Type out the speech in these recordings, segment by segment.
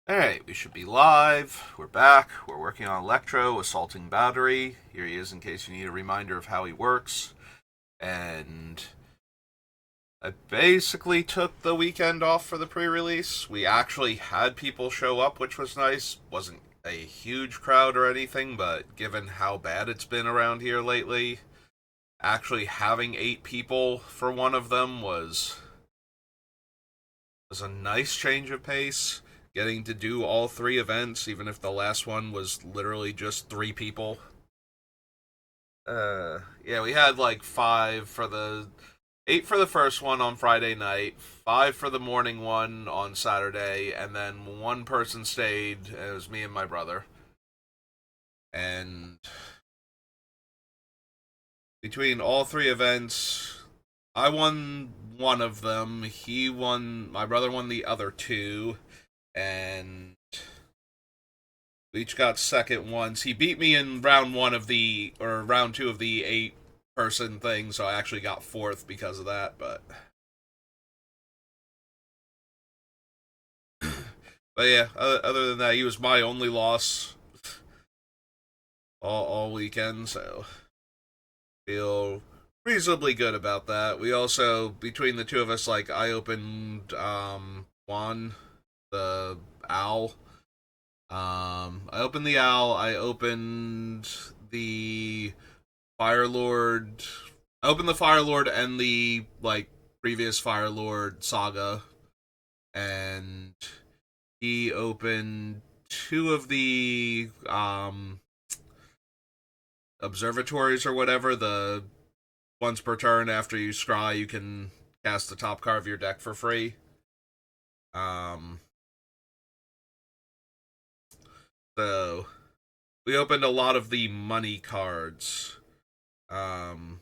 Alright, we should be live. We're back. We're working on Electro, assaulting battery. Here he is in case you need a reminder of how he works. And I basically took the weekend off for the pre release. We actually had people show up, which was nice. Wasn't a huge crowd or anything, but given how bad it's been around here lately, actually having 8 people for one of them was a nice change of pace. Getting to do all 3 events, even if the last one was literally just 3 people. Yeah, we had like 8 for the first one on Friday night, 5 for the morning one on Saturday, and then one person stayed. It was me and my brother. And between all 3 events, I won one of them. My brother won the other 2, and we each got second once. He beat me in round 2 of the 8 person thing, so I actually got fourth because of that. But yeah, other than that, he was my only loss all weekend, so feel reasonably good about that. We also, between the two of us, like I opened Juan, the owl. I opened the owl. I opened the Fire Lord. I opened the Fire Lord and the previous Fire Lord saga, and he opened 2 of the observatories or whatever. The once per turn after you scry, you can cast the top card of your deck for free. Um, so we opened a lot of the money cards um,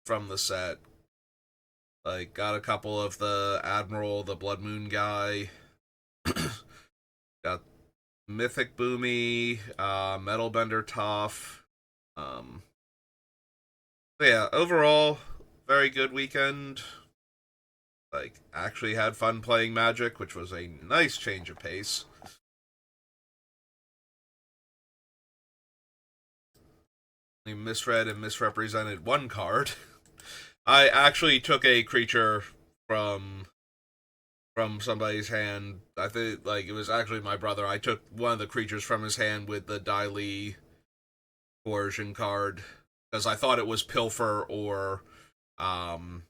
from the set. Like, got a couple of the Admiral, the Blood Moon guy. Got Mythic Boomy, Metal Bender Toph. Um, but yeah, overall, very good weekend. Like, actually had fun playing Magic, which was a nice change of pace. We misread and misrepresented one card. I actually took a creature from somebody's hand. I think it was actually my brother. I took one of the creatures from his hand with the Dai Li coercion card because I thought it was Pilfer um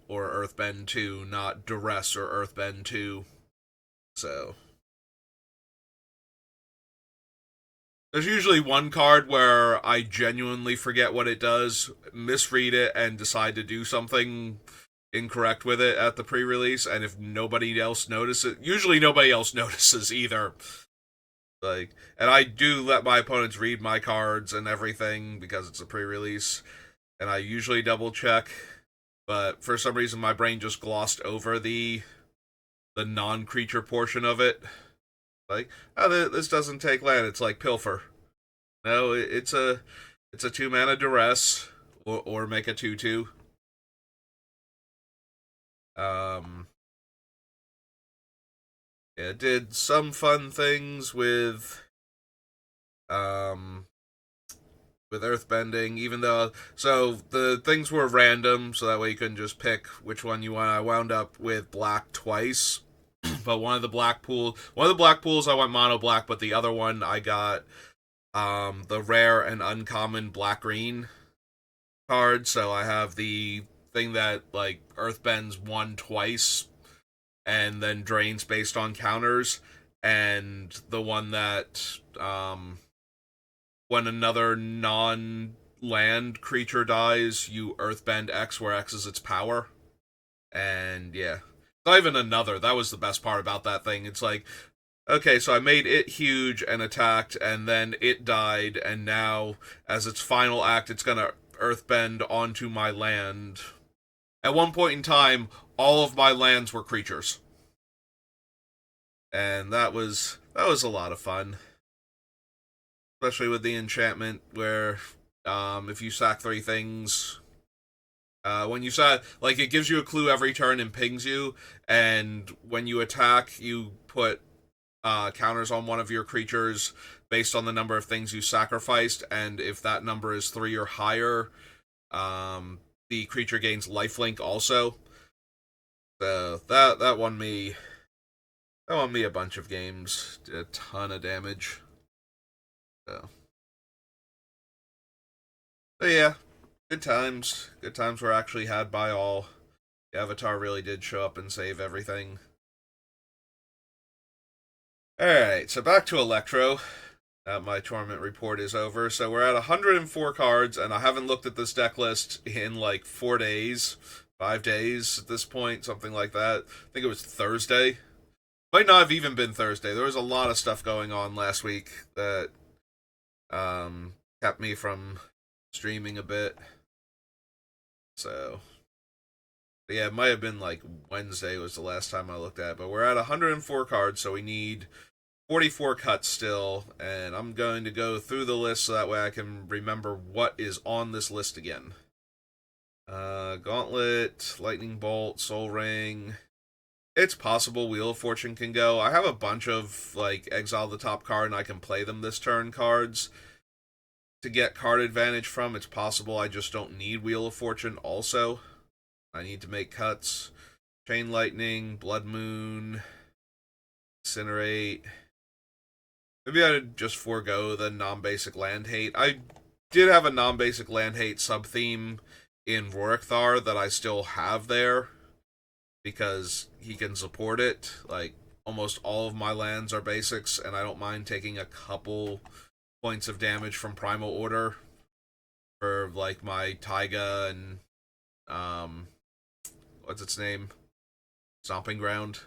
or Earthbend 2, not Duress or Earthbend 2. So there's usually one card where I genuinely forget what it does, misread it, and decide to do something incorrect with it at the pre-release. And if nobody else notices, usually nobody else notices either. And I do let my opponents read my cards and everything because it's a pre-release, and I usually double check. But for some reason, my brain just glossed over the non-creature portion of it. Like, oh, this doesn't take land. It's like Pilfer. No, it's a 2 mana duress or make a 2/2. Um, yeah, it did some fun things um with earthbending, even though the things were random, so that way you couldn't just pick which one you want. I wound up with black twice, but one of the black pools I went mono black, but the other one I got the rare and uncommon black green card. So I have the thing that earth bends one twice and then drains based on counters, and the one that when another non land creature dies, you earthbend X, where X is its power. And yeah, not even another. That was the best part about that thing. It's like, okay, so I made it huge and attacked, and then it died, and now, as its final act, it's gonna earthbend onto my land. At one point in time, all of my lands were creatures, and that was a lot of fun, especially with the enchantment where if you sack 3 things, when you sack, it gives you a clue every turn and pings you, and when you attack, you put counters on one of your creatures based on the number of things you sacrificed, and if that number is 3 or higher, the creature gains lifelink also. So that won me. That won me a bunch of games. Did a ton of damage. So, but yeah, good times. Good times were actually had by all. The Avatar really did show up and save everything. Alright, so back to Electro. My tournament report is over. So we're at 104 cards, and I haven't looked at this deck list in like 4 days, 5 days at this point, something like that. I think it was Thursday. Might not have even been Thursday. There was a lot of stuff going on last week that kept me from streaming a bit. So, but yeah, it might have been like Wednesday was the last time I looked at it. But we're at 104 cards, so we need 44 cuts still. And I'm going to go through the list so that way I can remember what is on this list again. Gauntlet, Lightning Bolt, Soul Ring. It's possible Wheel of Fortune can go. I have a bunch of, like, Exile the top card and I can play them this turn cards to get card advantage from. It's possible I just don't need Wheel of Fortune also. I need to make cuts. Chain Lightning, Blood Moon, Incinerate. Maybe I'd just forego the non-basic land hate. I did have a non-basic land hate sub-theme in Rorikthar that I still have there because he can support it. Like, almost all of my lands are basics, and I don't mind taking a couple points of damage from Primal Order for, like, my Taiga and, what's its name? Stomping Ground.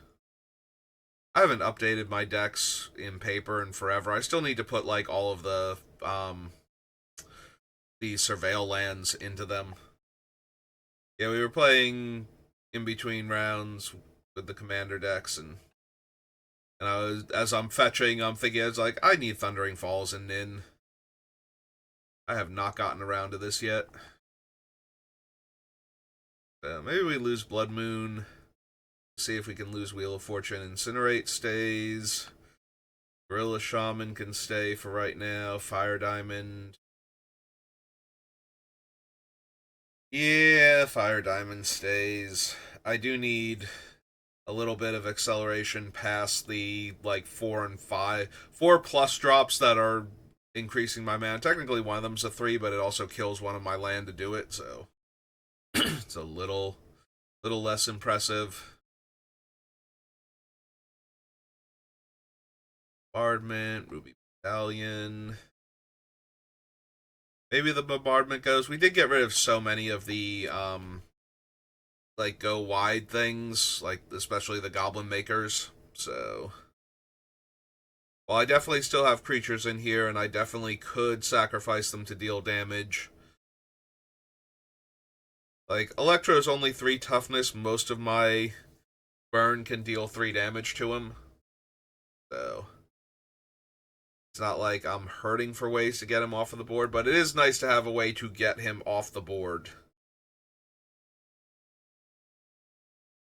I haven't updated my decks in paper in forever. I still need to put, like, all of the Surveil lands into them. Yeah, we were playing in between rounds with the commander decks, and I was, as I'm fetching, I'm thinking, I was like, I need Thundering Falls and Nin. I have not gotten around to this yet. Maybe we lose Blood Moon. See if we can lose Wheel of Fortune. Incinerate stays. Gorilla Shaman can stay for right now. Fire Diamond. Yeah, Fire Diamond stays. I do need a little bit of acceleration past the, like, 4 and 5. 4 plus drops that are increasing my mana. Technically, one of them's a 3, but it also kills one of my land to do it, so it's a little less impressive. Bombardment, Ruby Battalion. Maybe the bombardment goes. We did get rid of so many of the like go wide things, like especially the goblin makers. So, well, I definitely still have creatures in here, and I definitely could sacrifice them to deal damage. Like, Electro's only 3 toughness. Most of my burn can deal 3 damage to him. So, it's not like I'm hurting for ways to get him off of the board, but it is nice to have a way to get him off the board.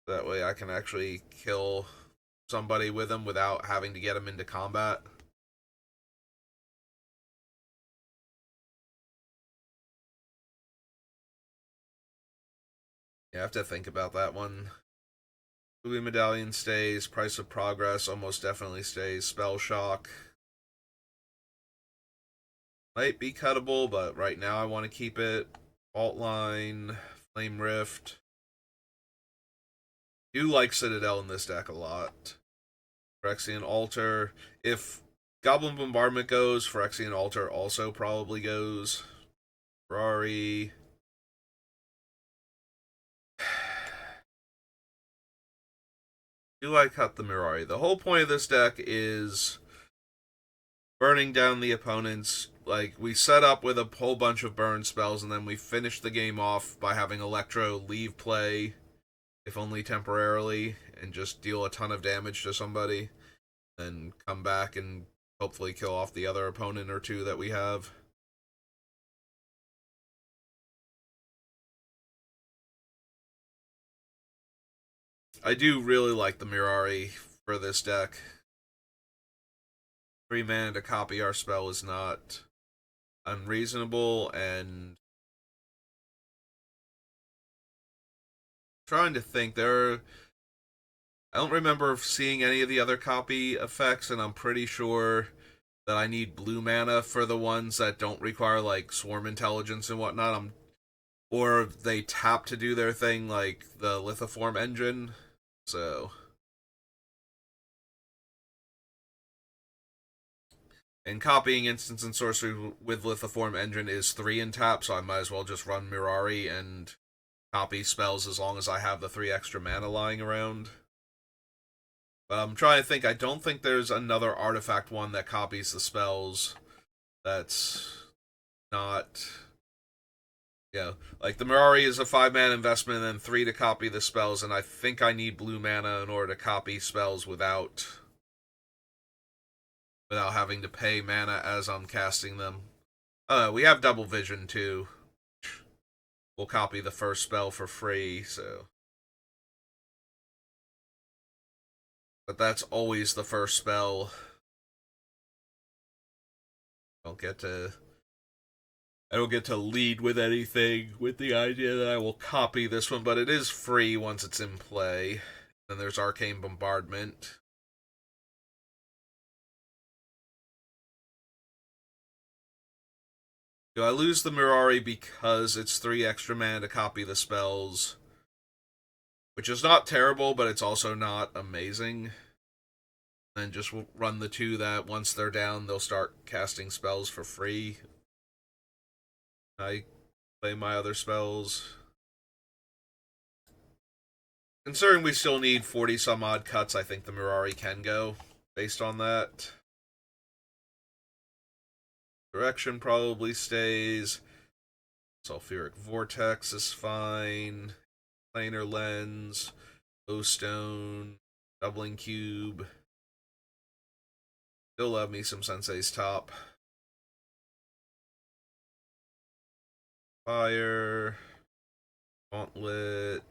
That way I can actually kill somebody with him without having to get him into combat. Yeah, I have to think about that one. Ruby Medallion stays. Price of Progress almost definitely stays. Spell Shock might be cuttable, but right now I want to keep it. Fault Line, Flame Rift. Do like Citadel in this deck a lot. Phyrexian Altar. If Goblin Bombardment goes, Phyrexian Altar also probably goes. Ferrari. Do I cut the Mirari? The whole point of this deck is burning down the opponents. Like, we set up with a whole bunch of burn spells, and then we finish the game off by having Electro leave play, if only temporarily, and just deal a ton of damage to somebody, then come back and hopefully kill off the other opponent or two that we have. I do really like the Mirari for this deck. 3 mana to copy our spell is not unreasonable, and trying to think, I don't remember seeing any of the other copy effects, and I'm pretty sure that I need blue mana for the ones that don't require like swarm intelligence and whatnot. Or they tap to do their thing, like the lithoform engine. So, and copying instance and sorcery with lithoform engine is 3 in tap, so I might as well just run Mirari and copy spells as long as I have the 3 extra mana lying around. But I'm trying to think. I don't think there's another artifact one that copies the spells that's not. Yeah, like the Mirari is a 5 mana investment and then 3 to copy the spells, and I think I need blue mana in order to copy spells without having to pay mana as I'm casting them. We have double vision too. We'll copy the first spell for free, so. But that's always the first spell. I don't get to lead with anything with the idea that I will copy this one, but it is free once it's in play. Then there's Arcane Bombardment. Do I lose the Mirari because it's 3 extra mana to copy the spells? Which is not terrible, but it's also not amazing. Then just run the 2 that once they're down, they'll start casting spells for free. I play my other spells. Considering we still need 40 some odd cuts, I think the Mirari can go based on that. Direction probably stays. Sulfuric Vortex is fine. Planar Lens. O-Stone. Doubling Cube. Still love me some Sensei's Top. Fire. Gauntlet.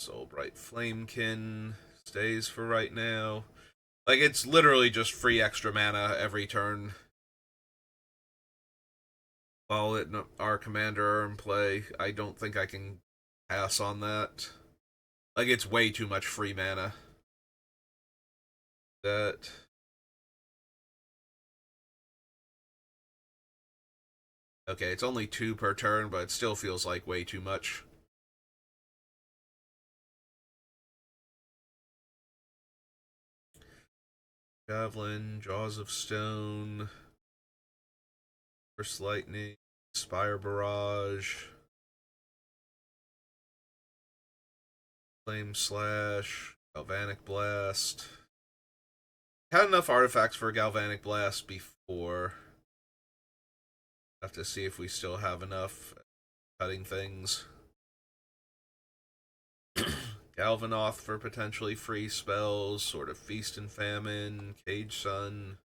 Soulbright Flamekin stays for right now. Like, it's literally just free extra mana every turn. While our commander are in play, I don't think I can pass on that. Like, it's way too much free mana. That. Okay, it's only 2 per turn, but it still feels like way too much. Javelin, Jaws of Stone, Burst Lightning, Spire Barrage, Flame Slash, Galvanic Blast. Had enough artifacts for a Galvanic Blast before. Have to see if we still have enough cutting things. Galvanoth for potentially free spells, sort of Feast and Famine, Cage Sun.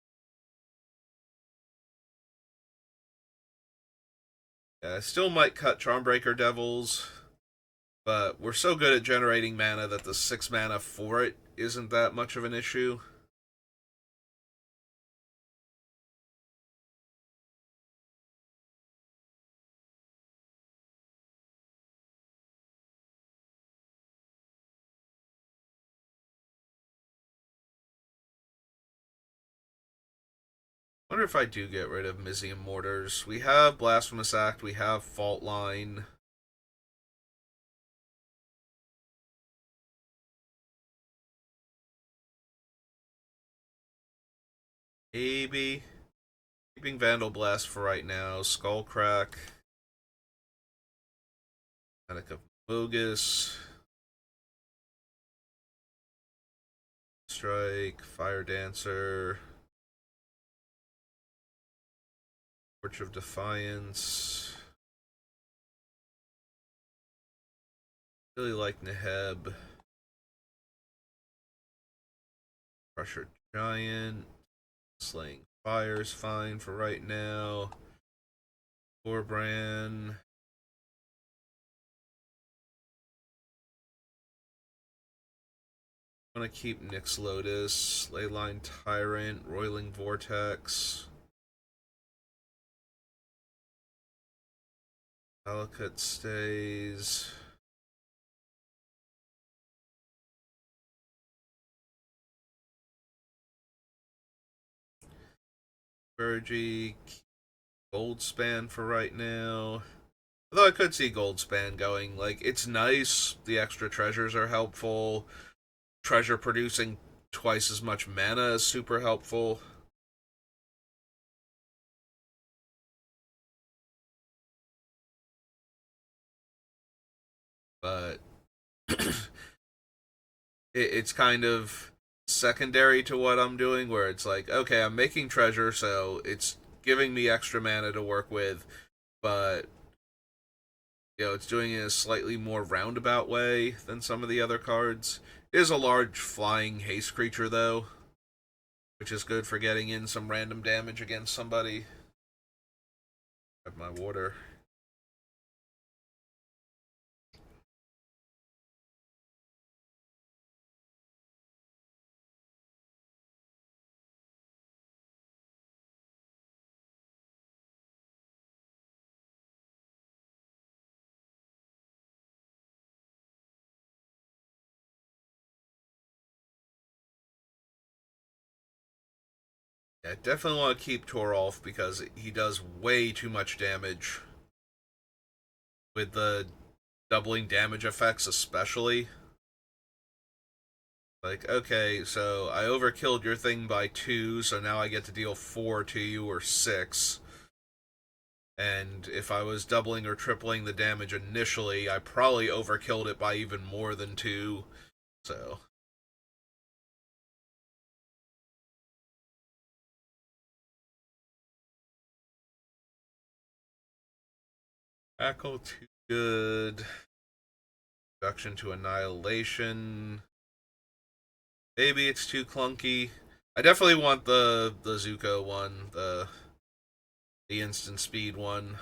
Yeah, I still might cut Charmbreaker Devils, but we're so good at generating mana that the 6 mana for it isn't that much of an issue. Wonder if I do get rid of Mizium Mortars. We have Blasphemous Act, we have Fault Line. Maybe. Keeping Vandal Blast for right now. Skullcrack. Attic of Bogus. Strike. Fire Dancer. Torch of Defiance. Really like Neheb. Crusher Giant. Slaying Fire's fine for right now. Gorbran. I want to keep Nyx Lotus, Leyline Tyrant, Roiling Vortex, Valakut stays. Virgie, Goldspan for right now. Although I could see Goldspan going. Like, it's nice. The extra treasures are helpful. Treasure producing twice as much mana is super helpful. But it's kind of secondary to what I'm doing, where it's like, okay, I'm making treasure, so it's giving me extra mana to work with, but it's doing it in a slightly more roundabout way than some of the other cards. It is a large flying haste creature, though, which is good for getting in some random damage against somebody. Grab my water. Yeah, I definitely want to keep Torolf because he does way too much damage with the doubling damage effects, especially. Like, okay, so I overkilled your thing by 2, so now I get to deal 4 to you, or 6. And if I was doubling or tripling the damage initially, I probably overkilled it by even more than 2. So, tackle too good. Reduction to annihilation. Maybe it's too clunky. I definitely want the Zuko one, the instant speed one.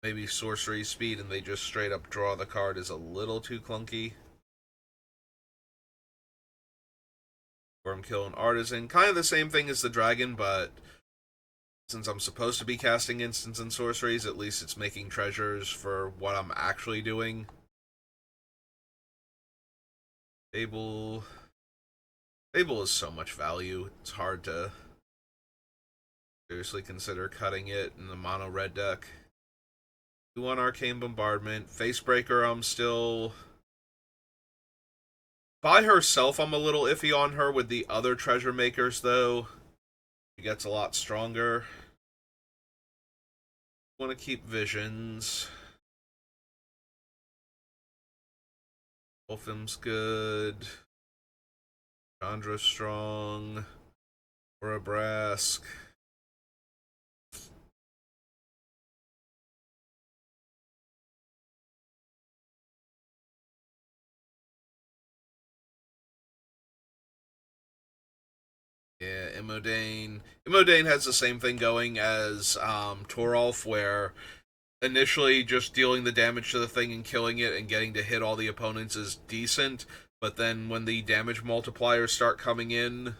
Maybe sorcery speed and they just straight up draw the card is a little too clunky. Or I'm killing Artisan. Kind of the same thing as the Dragon, but since I'm supposed to be casting instants and sorceries, at least it's making treasures for what I'm actually doing. Fable. Fable is so much value. It's hard to seriously consider cutting it in the mono red deck. 2-1 Arcane Bombardment. Facebreaker, I'm still. By herself, I'm a little iffy on her. With the other treasure makers, though, she gets a lot stronger. Want to keep Visions. Wolfham's good. Chandra strong. Or a Brask. Yeah, Imodane. Imodane has the same thing going as Torolf, where initially just dealing the damage to the thing and killing it and getting to hit all the opponents is decent, but then when the damage multipliers start coming in,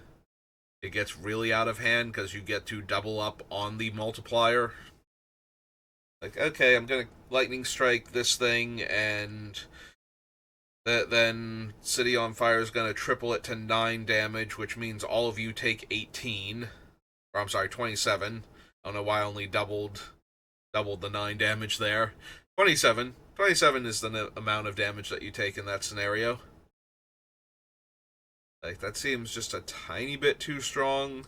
it gets really out of hand because you get to double up on the multiplier. Like, okay, I'm gonna lightning strike this thing, and then City on Fire is gonna triple it to 9 damage, which means all of you take 18. Or I'm sorry, 27. I don't know why I only doubled the 9 damage there. 27. 27 is the amount of damage that you take in that scenario. Like, that seems just a tiny bit too strong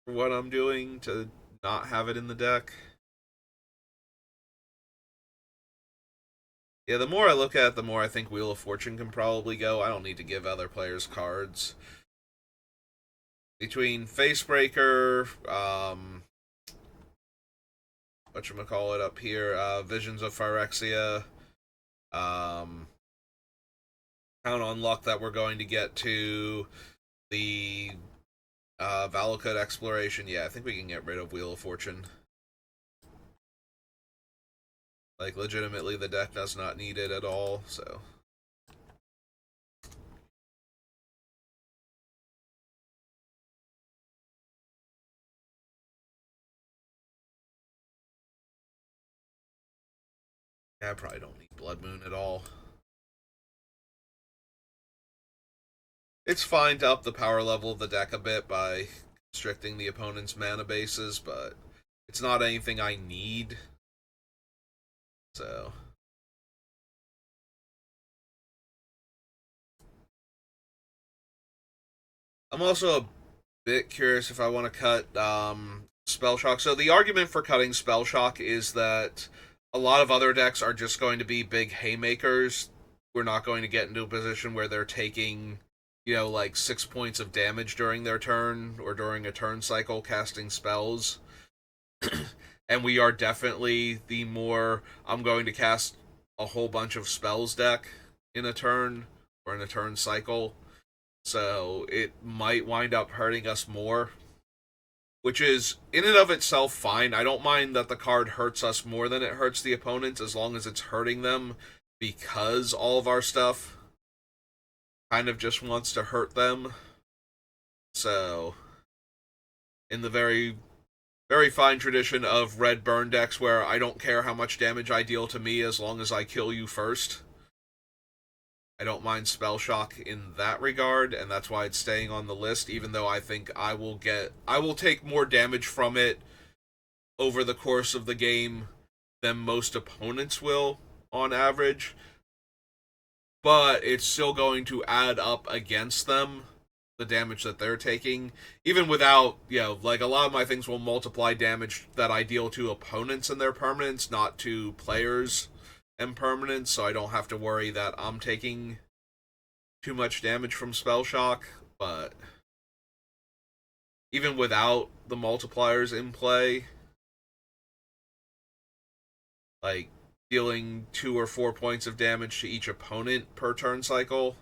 for what I'm doing to not have it in the deck. Yeah, the more I look at it, the more I think Wheel of Fortune can probably go. I don't need to give other players cards. Between Facebreaker, whatchamacallit up here, Visions of Phyrexia, count on luck that we're going to get to the Valakut exploration. Yeah, I think we can get rid of Wheel of Fortune. Like, legitimately, the deck does not need it at all, so. Yeah, I probably don't need Blood Moon at all. It's fine to up the power level of the deck a bit by constricting the opponent's mana bases, but it's not anything I need. So I'm also a bit curious if I want to cut Spell Shock. So the argument for cutting Spell Shock is that a lot of other decks are just going to be big haymakers. We're not going to get into a position where they're taking, like 6 points of damage during their turn or during a turn cycle casting spells. And we are definitely the more I'm going to cast a whole bunch of spells deck in a turn or in a turn cycle. So it might wind up hurting us more, which is in and of itself fine. I don't mind that the card hurts us more than it hurts the opponents as long as it's hurting them because all of our stuff kind of just wants to hurt them. So, in the very, very fine tradition of red burn decks where I don't care how much damage I deal to me as long as I kill you first, I don't mind Spell Shock in that regard, and that's why it's staying on the list, even though I think I will take more damage from it over the course of the game than most opponents will on average. But it's still going to add up against them, the damage that they're taking, even without, like a lot of my things will multiply damage that I deal to opponents and their permanents, not to players and permanents, so I don't have to worry that I'm taking too much damage from Spell Shock. But even without the multipliers in play, like dealing 2 or 4 points of damage to each opponent per turn cycle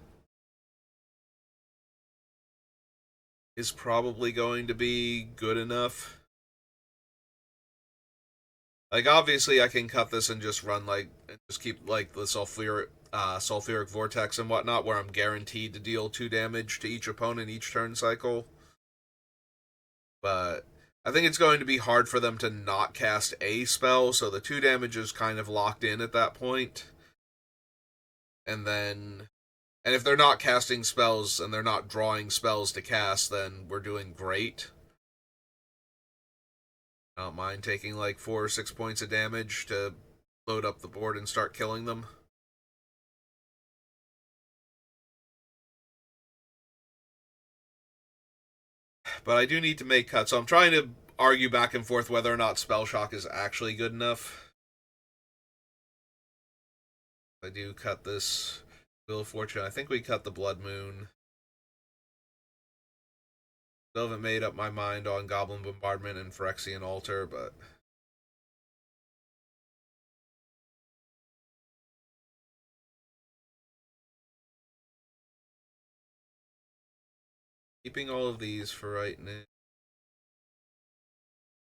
is probably going to be good enough. Like, obviously, I can cut this and just run, just keep, the sulfuric vortex and whatnot, where I'm guaranteed to deal 2 damage to each opponent each turn cycle. But I think it's going to be hard for them to not cast a spell, so the 2 damage is kind of locked in at that point. And if they're not casting spells and they're not drawing spells to cast, then we're doing great. I don't mind taking 4 or 6 points of damage to load up the board and start killing them. But I do need to make cuts, so I'm trying to argue back and forth whether or not Spell Shock is actually good enough. I do cut this Wheel of Fortune. I think we cut the Blood Moon. Still haven't made up my mind on Goblin Bombardment and Phyrexian Altar, but keeping all of these for right now.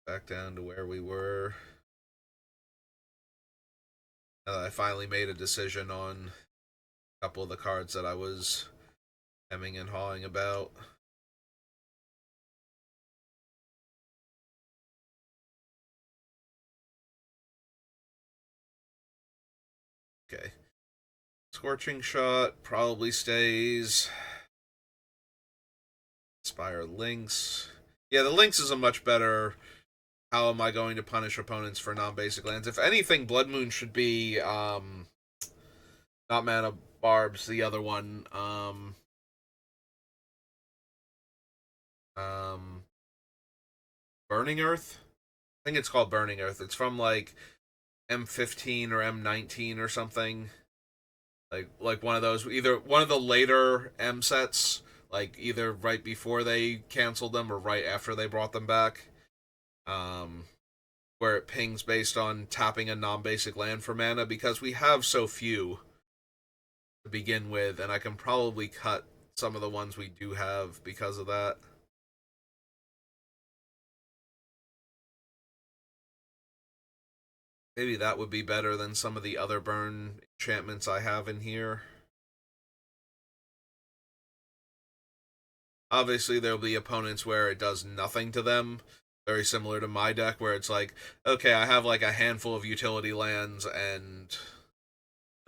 Back down to where we were. I finally made a decision on a couple of the cards that I was hemming and hawing about. Okay. Scorching Shot probably stays. Inspire Lynx. Yeah, the Lynx is a much better how am I going to punish opponents for non-basic lands. If anything, Blood Moon should be not Mana Barbs, the other one. Burning Earth? I think it's called Burning Earth. It's from M15 or M19 or something. Like one of those, either one of the later M sets, either right before they canceled them or right after they brought them back. Where it pings based on tapping a non-basic land for mana, because we have so few to begin with, and I can probably cut some of the ones we do have because of that. Maybe that would be better than some of the other burn enchantments I have in here. Obviously, there'll be opponents where it does nothing to them. Very similar to my deck, where it's okay, I have a handful of utility lands, and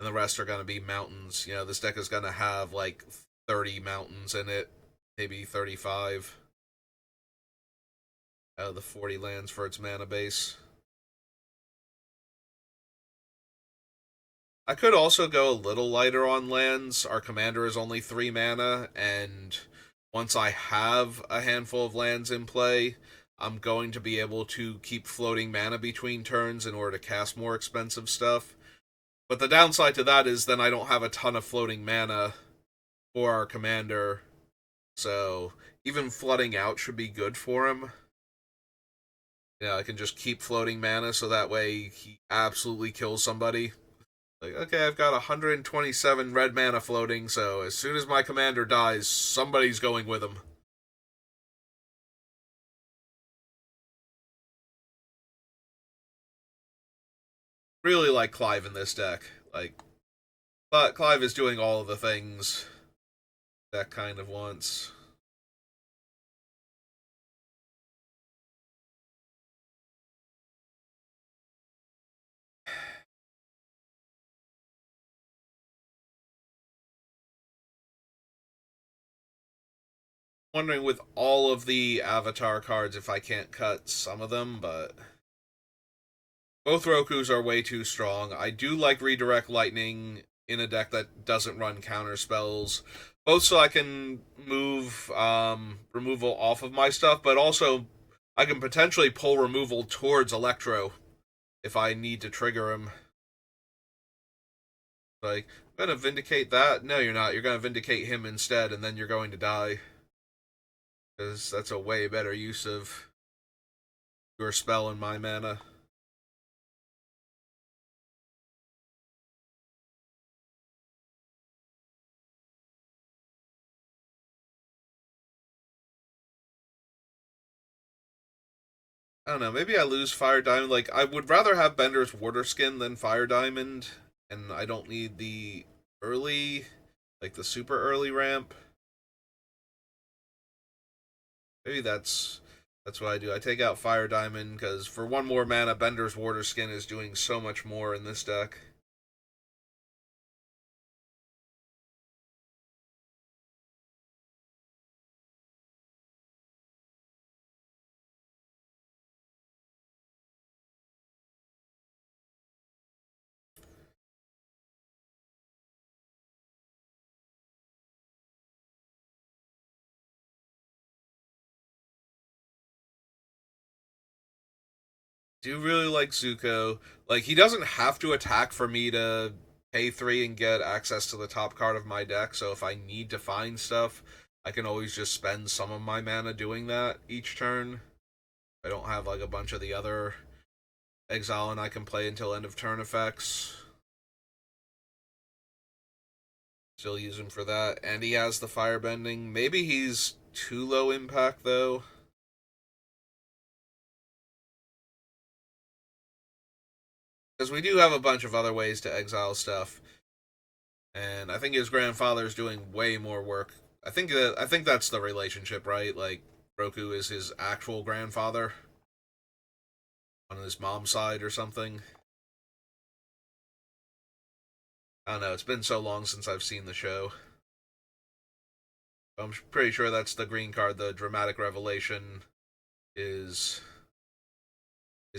and the rest are going to be mountains. You know, this deck is going to have like 30 mountains in it, maybe 35 out of the 40 lands for its mana base. I could also go a little lighter on lands. Our commander is only 3 mana, and once I have a handful of lands in play, I'm going to be able to keep floating mana between turns in order to cast more expensive stuff. But the downside to that is then I don't have a ton of floating mana for our commander, so even flooding out should be good for him. Yeah, I can just keep floating mana so that way he absolutely kills somebody. Like, okay, I've got 127 red mana floating, so as soon as my commander dies, somebody's going with him. Really like Clive in this deck. Like, but Clive is doing all of the things that kind of wants. Wondering with all of the Avatar cards if I can't cut some of them, but both Rokus are way too strong. I do like Redirect Lightning in a deck that doesn't run counter spells, both so I can move removal off of my stuff, but also I can potentially pull removal towards Electro if I need to trigger him. Like, I'm gonna vindicate that? No, you're not. You're gonna vindicate him instead, and then you're going to die. Because that's a way better use of your spell and my mana. I don't know, maybe I lose Fire Diamond. Like, I would rather have Bender's Water Skin than Fire Diamond, and I don't need the early, like the super early ramp. Maybe that's what I do. I take out Fire Diamond, because for one more mana, Bender's Water Skin is doing so much more in this deck. Do really like Zuko. Like, he doesn't have to attack for me to pay 3 and get access to the top card of my deck, so if I need to find stuff, I can always just spend some of my mana doing that each turn. I don't have like a bunch of the other exile and I can play until end of turn effects. Still use him for that. And he has the firebending. Maybe he's too low impact though. Because we do have a bunch of other ways to exile stuff. And I think his grandfather's doing way more work. I think that's the relationship, right? Like Roku is his actual grandfather on his mom's side or something. I don't know, it's been so long since I've seen the show. I'm pretty sure that's the green card, the dramatic revelation is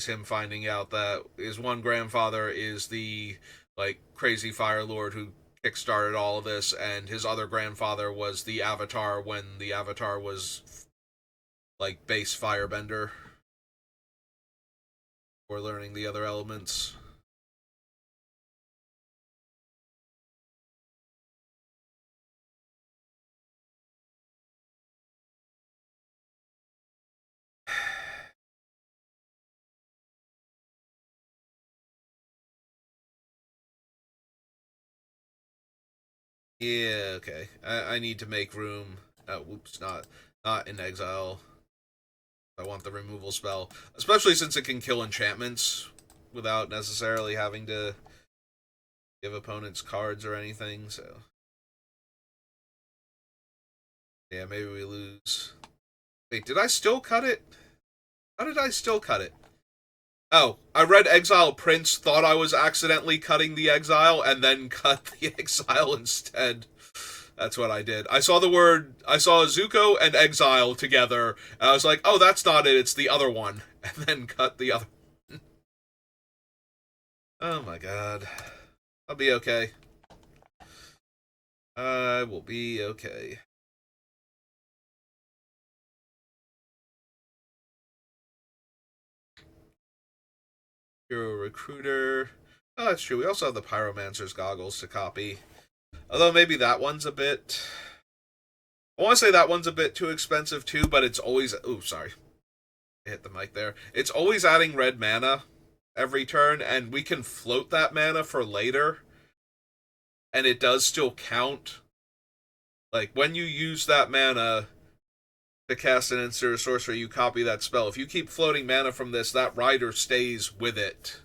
him finding out that his one grandfather is the like crazy fire lord who kickstarted all of this, and his other grandfather was the Avatar when the Avatar was like base firebender or learning the other elements. Yeah, okay. I need to make room. Oh, whoops, not in exile. I want the removal spell, especially since it can kill enchantments without necessarily having to give opponents cards or anything. So yeah, maybe we lose. Wait, did I still cut it? How did I still cut it? Oh, I read Exile Prince, thought I was accidentally cutting the exile, and then cut the exile instead. That's what I did. I saw Zuko and Exile together, and I was like, oh, that's not it, it's the other one. And then cut the other. Oh my god. I'll be okay. I will be okay. Hero Recruiter. Oh, that's true. We also have the Pyromancer's goggles to copy. Although maybe that one's a bit. I want to say that one's a bit too expensive too, but it's always. Ooh, sorry. I hit the mic there. It's always adding red mana every turn, and we can float that mana for later, and it does still count. Like, when you use that mana to cast an instant or sorcery, you copy that spell. If you keep floating mana from this, that rider stays with it.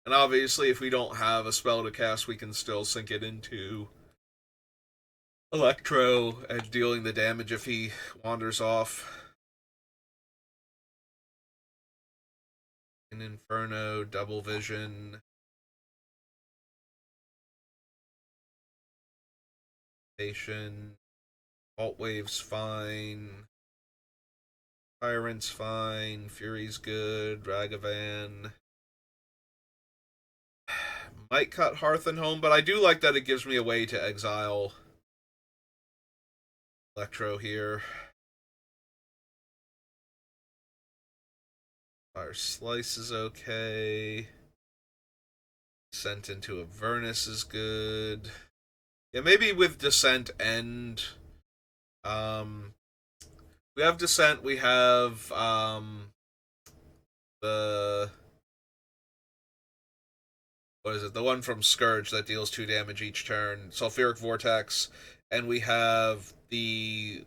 And obviously, if we don't have a spell to cast, we can still sink it into Electro and dealing the damage if he wanders off. In Inferno, Double Vision, Patient, Alt Wave's fine, Tyrant's fine, Fury's good, Ragavan. Might cut Hearth and Home, but I do like that it gives me a way to exile Electro here. Fire Slice is okay. Descent into Avernus is good. Yeah, maybe with Descent and we have Descent, we have the what is it? The one from Scourge that deals 2 damage each turn, Sulfuric Vortex, and we have the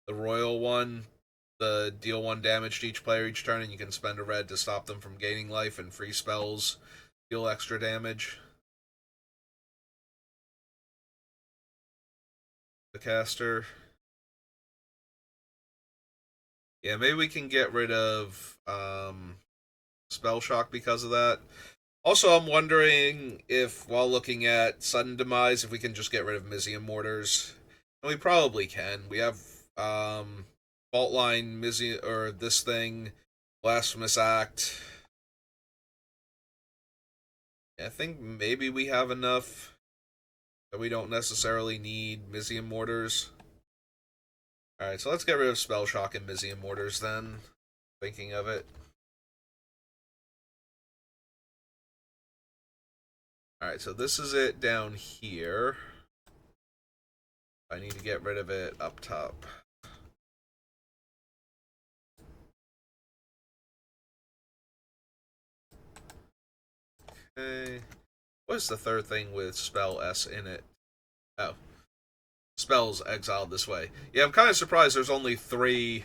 Royal one, the deal 1 damage to each player each turn, and you can spend a red to stop them from gaining life, and free spells deal extra damage. The caster. Yeah, maybe we can get rid of Spell Shock because of that. Also, I'm wondering if, while looking at Sudden Demise, if we can just get rid of Mizium Mortars. And we probably can. We have Fault Line, Mizium, or this thing, Blasphemous Act. I think maybe we have enough that we don't necessarily need Mizium Mortars. Alright, so let's get rid of Spell Shock and Mizium Mortars then. Thinking of it. Alright, so this is it down here. I need to get rid of it up top. Okay. What's the third thing with spell S in it? Oh. Spells exiled this way. Yeah, I'm kind of surprised there's only 3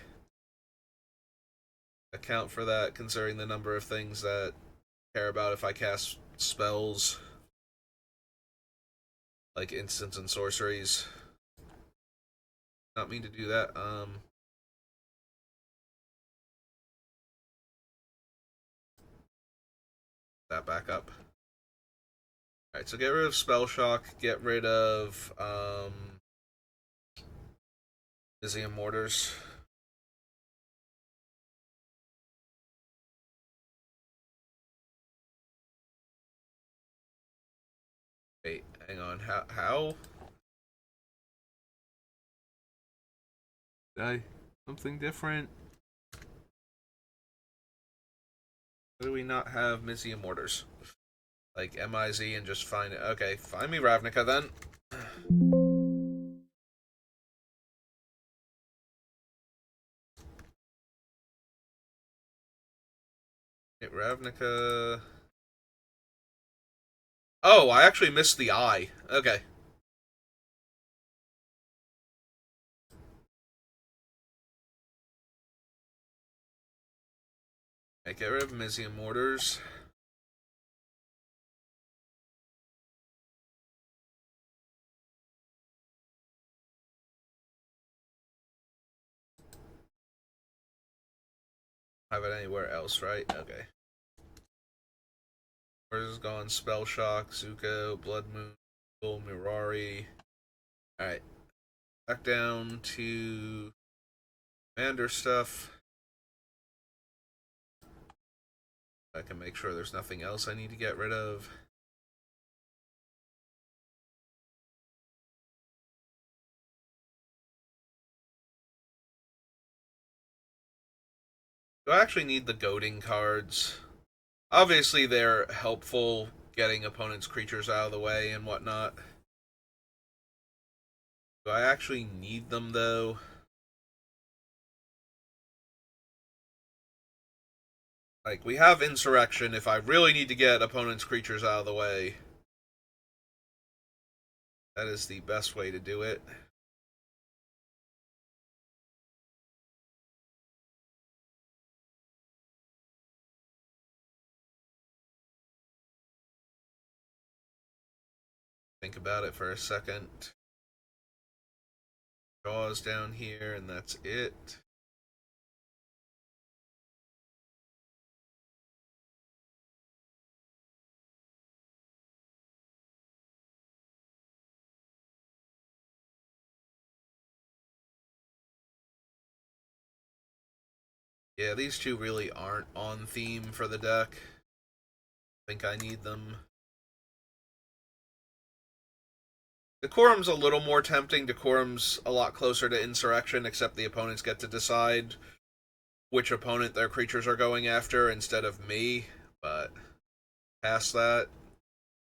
account for that, considering the number of things that I care about if I cast spells. Like instants and sorceries. Not mean to do that. That back up. Alright, so get rid of Spell Shock, get rid of Mizium Mortars. Wait, hang on. How? Did I something different? Why do we not have Mizium Mortars? Like MIZ and just find it. Okay, find me Ravnica then. Hit Ravnica. Oh, I actually missed the I. Okay. Okay, get rid of Mizium Mortars. Have it anywhere else, right? Okay. Where's this gone? Spell Shock, Zuko, Blood Moon, Mirari. Alright. Back down to Commander stuff. I can make sure there's nothing else I need to get rid of. Do I actually need the goading cards? Obviously, they're helpful getting opponents' creatures out of the way and whatnot. Do I actually need them, though? Like, we have Insurrection if I really need to get opponents' creatures out of the way. That is the best way to do it. Think about it for a second. Jaws down here, and that's it. Yeah, these two really aren't on theme for the deck. I think I need them. Decorum's a little more tempting. Decorum's a lot closer to Insurrection, except the opponents get to decide which opponent their creatures are going after instead of me. But past that,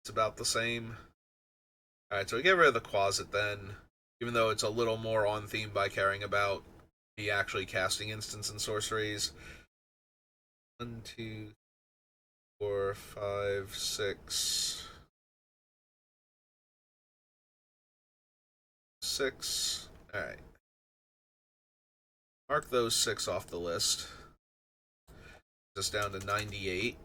it's about the same. Alright, so we get rid of the Quasit then, even though it's a little more on theme by caring about me actually casting instants and sorceries. 1, 2, 4, 5, 6. 6. Alright. Mark those 6 off the list. Just down to 98.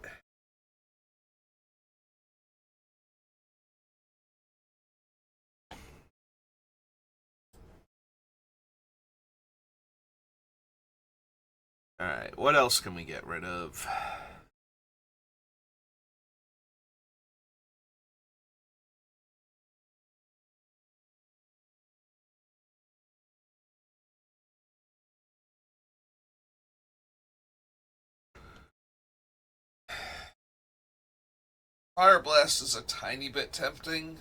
Alright, what else can we get rid of? Fire Blast is a tiny bit tempting.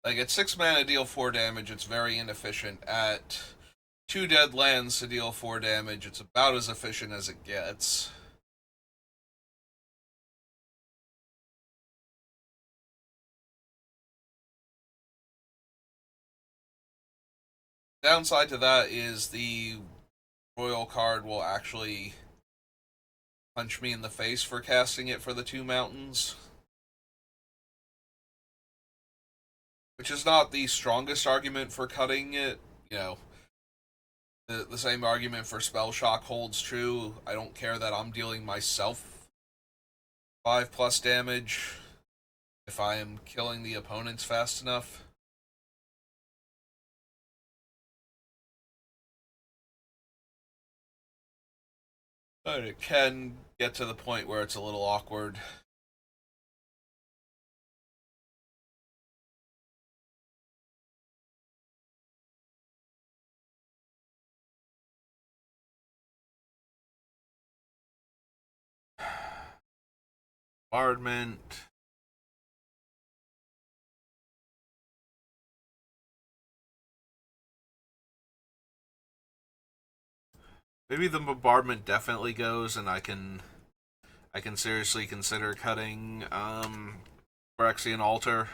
Like, at 6 mana, deal 4 damage, it's very inefficient. At 2 dead lands to deal 4 damage, it's about as efficient as it gets. Downside to that is the Royal card will actually punch me in the face for casting it for the 2 mountains. Which is not the strongest argument for cutting it. You know, the same argument for Spell Shock holds true. I don't care that I'm dealing myself 5+ damage if I am killing the opponents fast enough. But it can get to the point where it's a little awkward. Bombardment. Maybe the bombardment definitely goes, and I can seriously consider cutting Phyrexian Altar.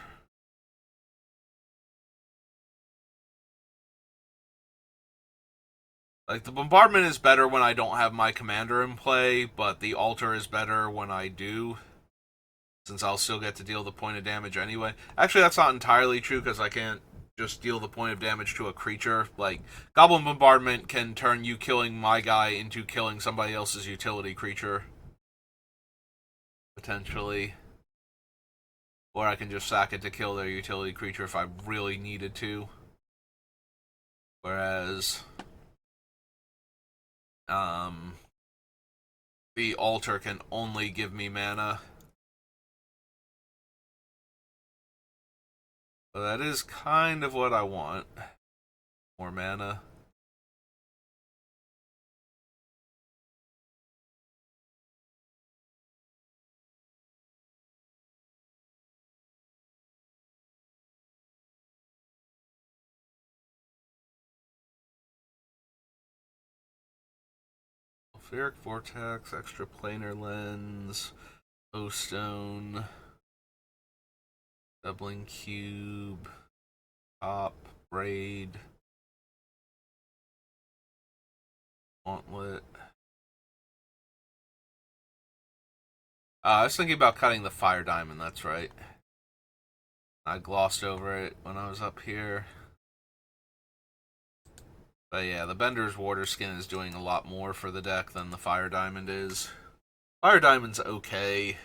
Like, the bombardment is better when I don't have my commander in play, but the altar is better when I do, since I'll still get to deal the point of damage anyway. Actually, that's not entirely true, because I can't just deal the point of damage to a creature. Like, Goblin Bombardment can turn you killing my guy into killing somebody else's utility creature. Potentially. Or I can just sack it to kill their utility creature if I really needed to. Whereas Um, the altar can only give me mana. So that is kind of what I want. More mana. Sulfuric Vortex, Extra Planar Lens, O-Stone, Doubling Cube, Top, Braid, Gauntlet. I was thinking about cutting the Fire Diamond, that's right. I glossed over it when I was up here. But yeah, the Bender's Water Skin is doing a lot more for the deck than the Fire Diamond is. Fire Diamond's okay.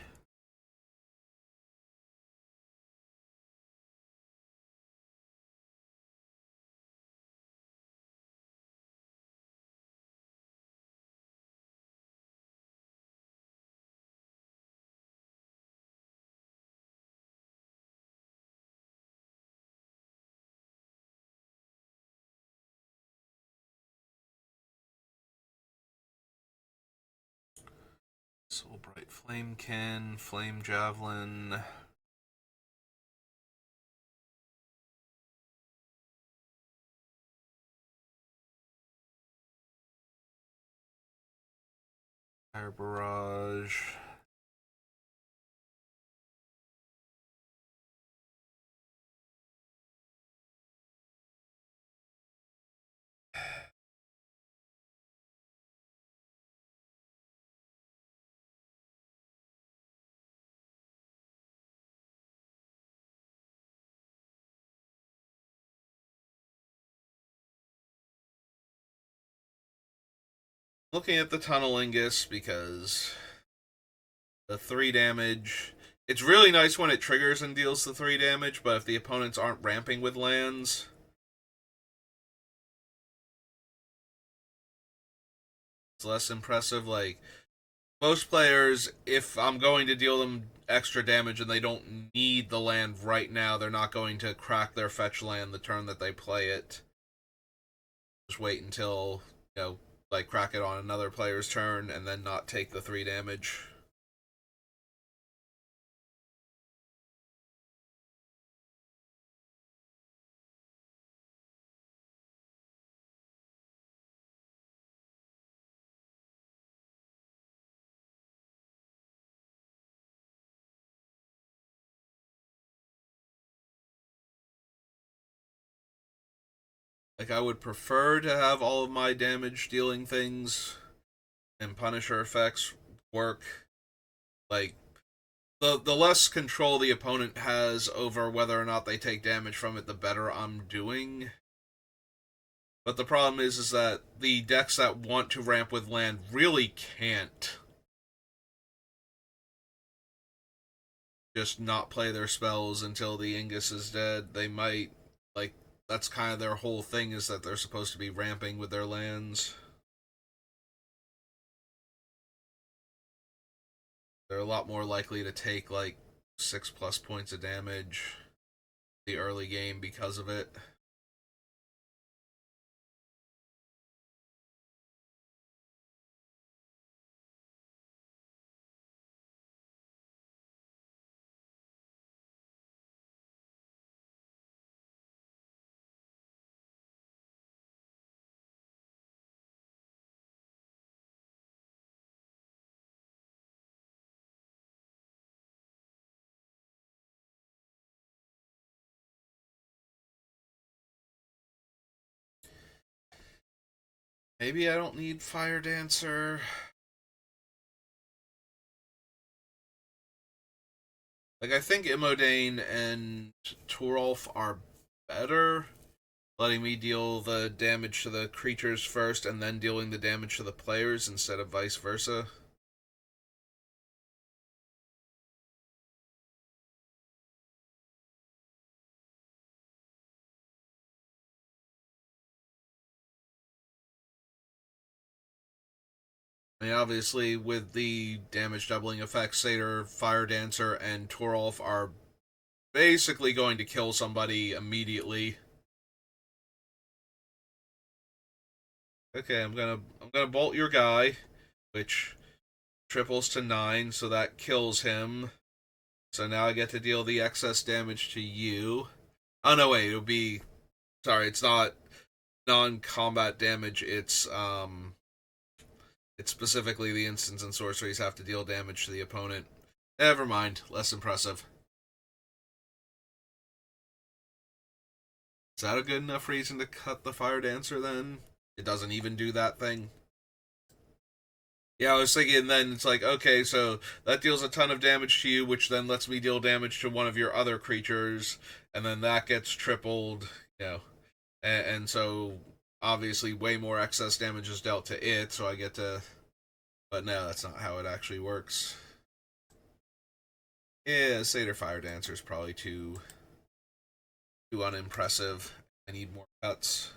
Soul Bright Flamekin, Flame Javelin. Fire Barrage. Looking at the Tunnelingus because the 3 damage. It's really nice when it triggers and deals the 3 damage, but if the opponents aren't ramping with lands, it's less impressive. Like, most players, if I'm going to deal them extra damage and they don't need the land right now, they're not going to crack their fetch land the turn that they play it. Just wait until, like crack it on another player's turn and then not take the 3 damage. Like, I would prefer to have all of my damage dealing things and Punisher effects work. Like, the less control the opponent has over whether or not they take damage from it, the better I'm doing. But the problem is that the decks that want to ramp with land really can't just not play their spells until the Ingus is dead. They might, like, that's kind of their whole thing, is that they're supposed to be ramping with their lands. They're a lot more likely to take, like, 6+ points of damage the early game because of it. Maybe I don't need Fire Dancer. Like, I think Immodane and Torolf are better, letting me deal the damage to the creatures first and then dealing the damage to the players instead of vice versa. I mean, obviously, with the damage doubling effect, Satyr, Fire Dancer, and Torolf are basically going to kill somebody immediately. Okay, I'm gonna bolt your guy, which triples to 9, so that kills him. So now I get to deal the excess damage to you. Oh no, wait, it'll be sorry, it's not non-combat damage. It's specifically the instants and sorceries have to deal damage to the opponent. Never mind, less impressive. Is that a good enough reason to cut the Fire Dancer then? It doesn't even do that thing. Yeah, I was thinking then it's like, okay, so that deals a ton of damage to you, which then lets me deal damage to one of your other creatures, and then that gets tripled, you know. And so obviously way more excess damage is dealt to it, so I get to. But no, that's not how it actually works. Yeah, Satyr Fire Dancer is probably too unimpressive. I need more cuts.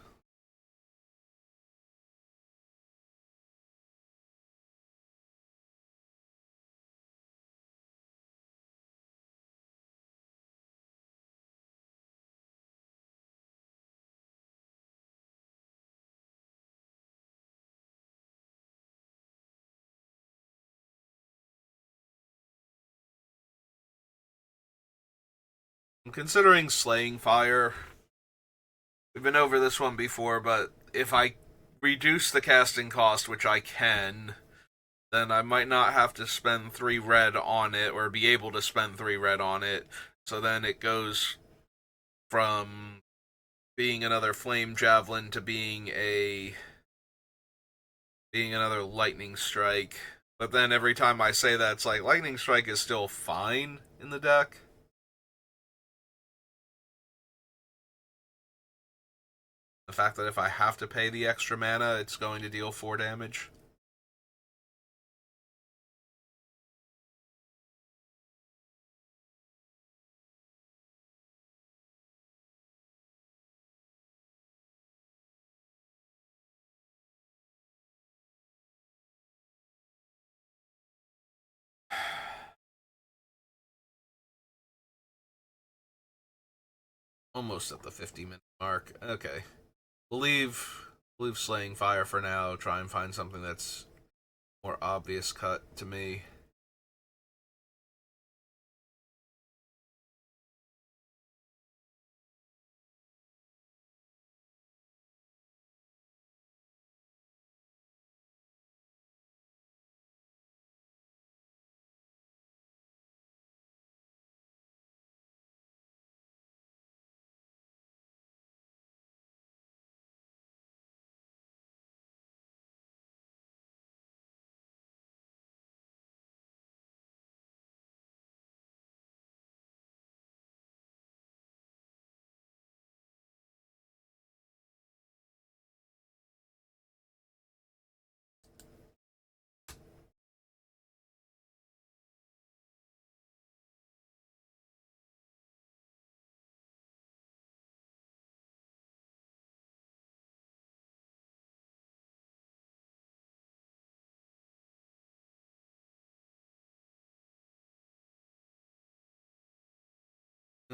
I'm considering Slaying Fire. We've been over this one before, but if I reduce the casting cost, which I can, then I might not have to spend 3 red on it, or be able to spend 3 red on it. So then it goes from being another Flame Javelin to being another Lightning Strike. But then every time I say that, it's like Lightning Strike is still fine in the deck. The fact that if I have to pay the extra mana, it's going to deal 4 damage. Almost at the 50-minute mark. Okay. We'll leave Slaying Fire for now. Try and find something that's more obvious cut to me.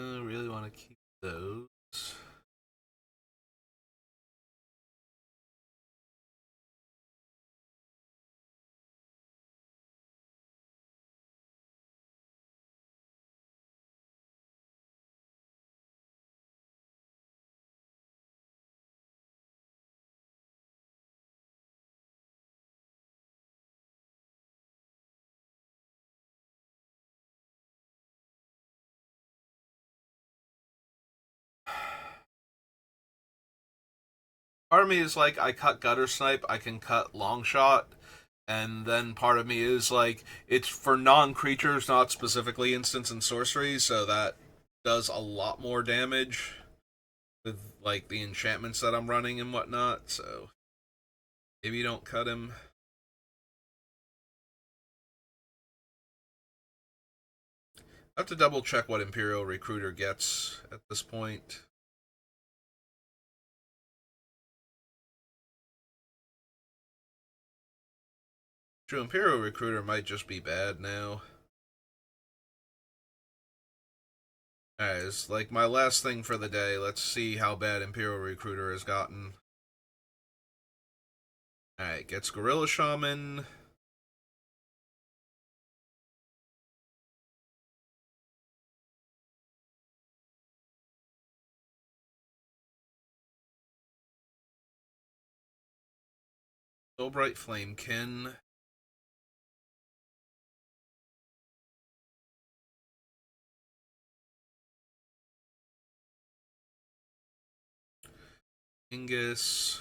I really want to keep those. Part of me is like, I cut Gutter Snipe, I can cut Long Shot, and then part of me is like, it's for non-creatures, not specifically instants and sorceries, so that does a lot more damage with like the enchantments that I'm running and whatnot. So maybe you don't cut him. I have to double check what Imperial Recruiter gets at this point. True, Imperial Recruiter might just be bad now. Alright, it's like my last thing for the day. Let's see how bad Imperial Recruiter has gotten. Alright, gets Gorilla Shaman. Soulbright Flamekin. Ingus.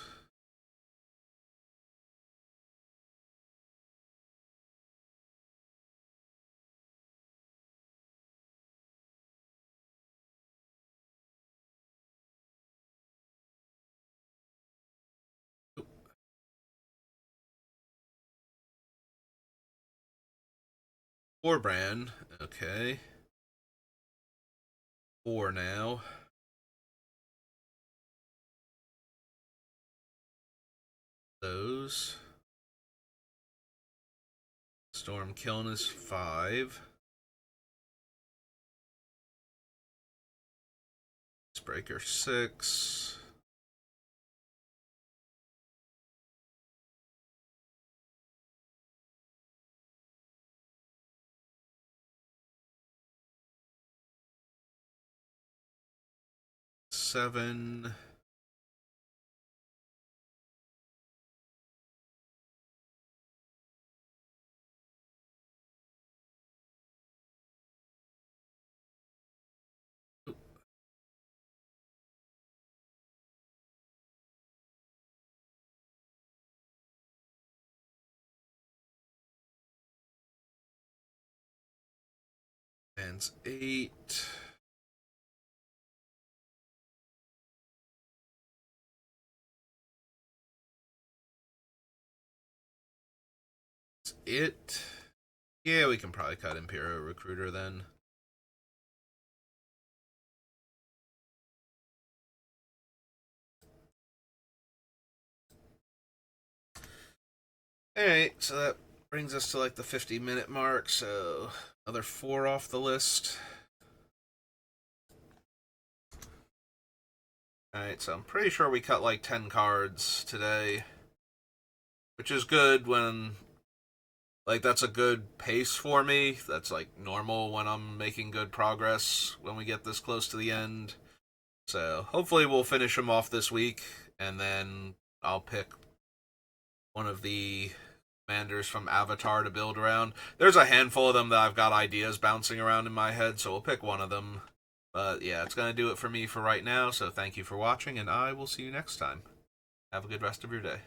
Warbrand. Okay. 4 now. Those. Storm Kiln is 5. Breaker 6. Seven. And 8. That's it. Yeah, we can probably cut Imperial Recruiter then. Alright, so that brings us to like the 50-minute mark, so another 4 off the list. Alright, so I'm pretty sure we cut like 10 cards today, which is good when, like, that's a good pace for me. That's like normal when I'm making good progress when we get this close to the end. So hopefully we'll finish them off this week, and then I'll pick one of the commanders from Avatar to build around. There's a handful of them that I've got ideas bouncing around in my head, so we'll pick one of them. But yeah, it's going to do it for me for right now, so thank you for watching, and I will see you next time. Have a good rest of your day.